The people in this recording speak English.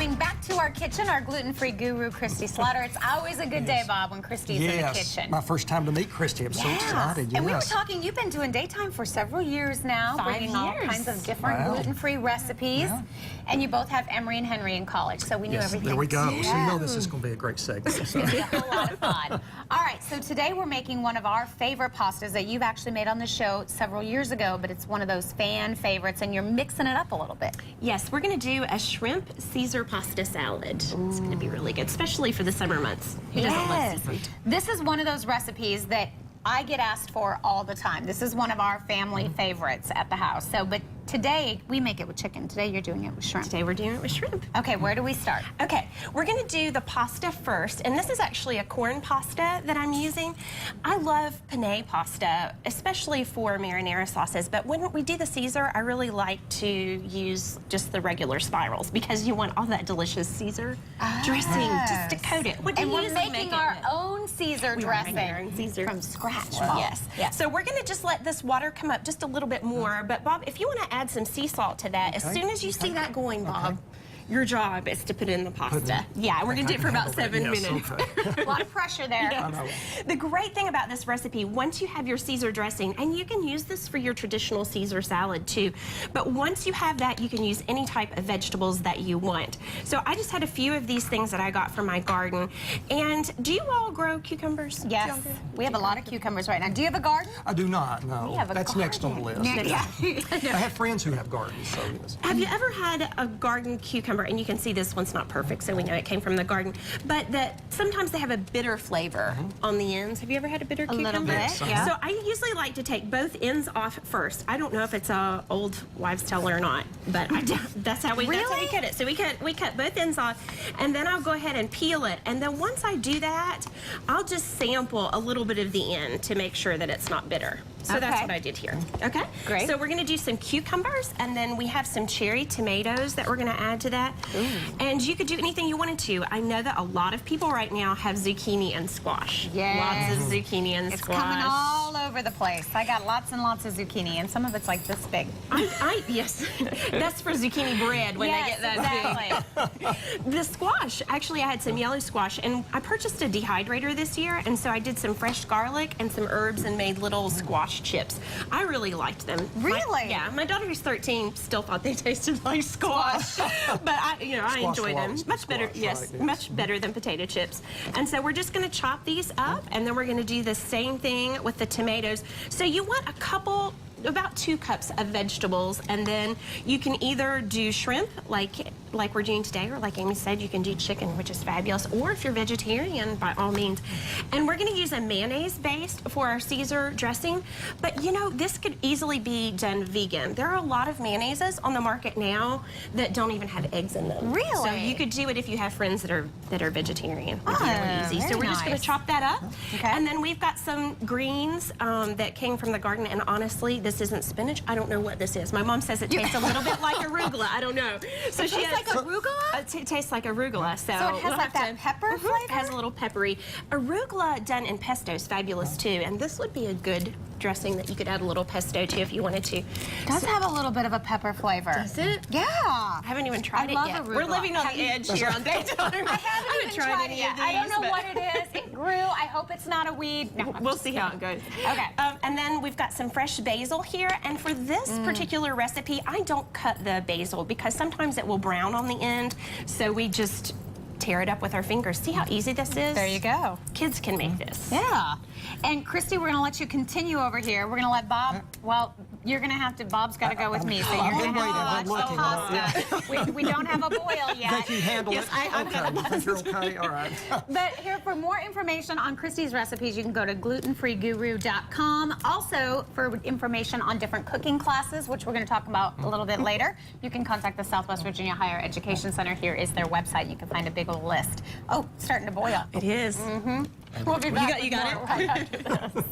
morning. Back to our kitchen, our gluten-free guru, Kristi Slaughter. It's always a good day, Bob, when Kristi's in the kitchen. My first time to meet Kristi. I'm so excited. And we were talking, you've been doing daytime for several years now, bringing all kinds of different gluten-free recipes. And you both have Emery and Henry in college, so we knew everything. There we go. Yes. So you know this is going to be a great segment. It's going to be a whole lot of fun. All right, so today we're making one of our favorite pastas that you've actually made on the show several years ago, but it's one of those fan favorites, and you're mixing it up a little bit. Yes, we're going to do a shrimp Caesar pasta salad. Ooh. It's going to be really good, especially for the summer months. Who doesn't love seafood? This is one of those recipes that I get asked for all the time. This is one of our family favorites at the house. So, but today we make it with chicken. Today you're doing it with shrimp. Today we're doing it with shrimp. Okay, where do we start? Okay, we're going to do the pasta first, and this is actually a corn pasta that I'm using. I love penne pasta, especially for marinara sauces, but when we do the Caesar, I really like to use just the regular spirals because you want all that delicious Caesar dressing just to coat it. And we're making our own Caesar dressing our own Caesar from scratch. Wow. Yes. So we're going to just let this water come up just a little bit more, but Bob, if you want to add some sea salt to that, as soon as you see that going, Bob, your job is to put in the pasta. Yeah, we're going to do it for about 7 minutes. A lot of pressure there. Yes. The great thing about this recipe, once you have your Caesar dressing, and you can use this for your traditional Caesar salad too, but once you have that, you can use any type of vegetables that you want. So I just had a few of these things that I got from my garden. And do you all grow cucumbers? Yes. We have a lot of cucumbers right now. Do you have a garden? I do not, no. That's next on the list. I have friends who have gardens. So yes. Have you ever had a garden cucumber? And you can see this one's not perfect, so we know it came from the garden. But that sometimes they have a bitter flavor on the ends. Have you ever had a bitter cucumber? A little bit, yeah. So I usually like to take both ends off first. I don't know if it's a old wives' tale or not, but that's how we cut it. So we cut both ends off, and then I'll go ahead and peel it. And then once I do that, I'll just sample a little bit of the end to make sure that it's not bitter. So that's what I did here. Okay? Great. So we're going to do some cucumbers, and then we have some cherry tomatoes that we're going to add to that. Ooh. And you could do anything you wanted to. I know that a lot of people right now have zucchini and squash. Yes. Lots of zucchini and squash. It's coming all over the place. I got lots and lots of zucchini, and some of it's like this big. Yes. That's for zucchini bread when they get that big. The squash, actually I had some yellow squash, and I purchased a dehydrator this year, and so I did some fresh garlic and some herbs and made little squash chips. I really liked them. Really? My daughter who's 13 still thought they tasted like squash. But I enjoyed them. Much better, much better than potato chips. And so we're just going to chop these up, and then we're going to do the same thing with the tomatoes. So you want about 2 cups of vegetables, and then you can either do shrimp like we're doing today, or like Amy said, you can do chicken, which is fabulous, or if you're vegetarian, by all means. And we're going to use a mayonnaise base for our Caesar dressing, but you know, this could easily be done vegan. There are a lot of mayonnaises on the market now that don't even have eggs in them. Really? So you could do it if you have friends that are vegetarian. It's really easy. So we're just going to chop that up. Okay. And then we've got some greens that came from the garden, and honestly, this isn't spinach. I don't know what this is. My mom says it tastes a little bit like arugula. I don't know. So it tastes like arugula? It tastes like arugula. So it has like that pepper flavor? It has a little peppery. Arugula done in pesto is fabulous too, and this would be a good dressing that you could add a little pesto to if you wanted to. It does have a little bit of a pepper flavor. Does it? Yeah. I haven't even tried it yet. Arugula. We're living on the edge here on daytime. I haven't even tried it yet. I don't know what it is. It grew. I hope it's not a weed. No, we'll see how it goes. Okay. And then we've got some fresh basil here, and for this particular recipe, I don't cut the basil because sometimes it will brown on the end, so we just tear it up with our fingers. See how easy this is? There you go. Kids can make this. Yeah. And Kristi, we're going to let you continue over here. We're going to let Bob, well, you're going to have to, Bob's got to go with me, so you're going to have to watch the pasta. We don't have a boil yet. Think you handle it? I You think you're okay? All right. But here, for more information on Kristi's recipes, you can go to glutenfreeguru.com. Also, for information on different cooking classes, which we're going to talk about a little bit later, you can contact the Southwest Virginia Higher Education Center. Here is their website. You can find a big old list. Oh, it's starting to boil. It is. We'll be back. You got it? Right after this.